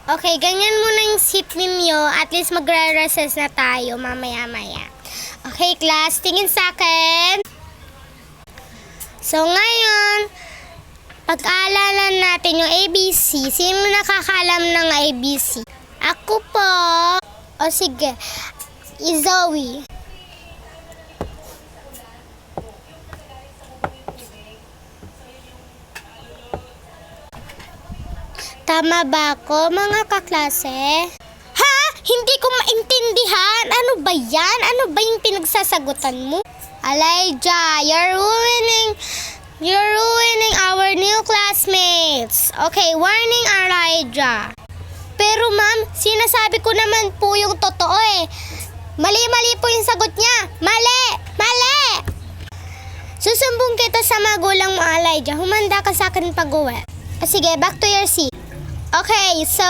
Okay, ganyan muna yung seat ninyo. At least magre-recess na tayo mamaya-maya. Okay, class, tingin sa akin. So, ngayon, pag-aalalan natin yung ABC. Sino nakakaalam ng ABC? Ako po. O sige, Zoe. Tama ba ako, mga kaklase? Ha? Hindi ko maintindihan. Ano ba yan? Ano ba yung pinagsasagutan mo? Elijah, you're ruining our new classmates. Okay, warning Elijah. Pero ma'am, sinasabi ko naman po yung totoo eh. Mali-mali po yung sagot niya. Mali! Mali! Susumbong kita sa magulang mo, Elijah. Humanda ka sa akin pag-uwi. Sige, back to your seat. Okay, so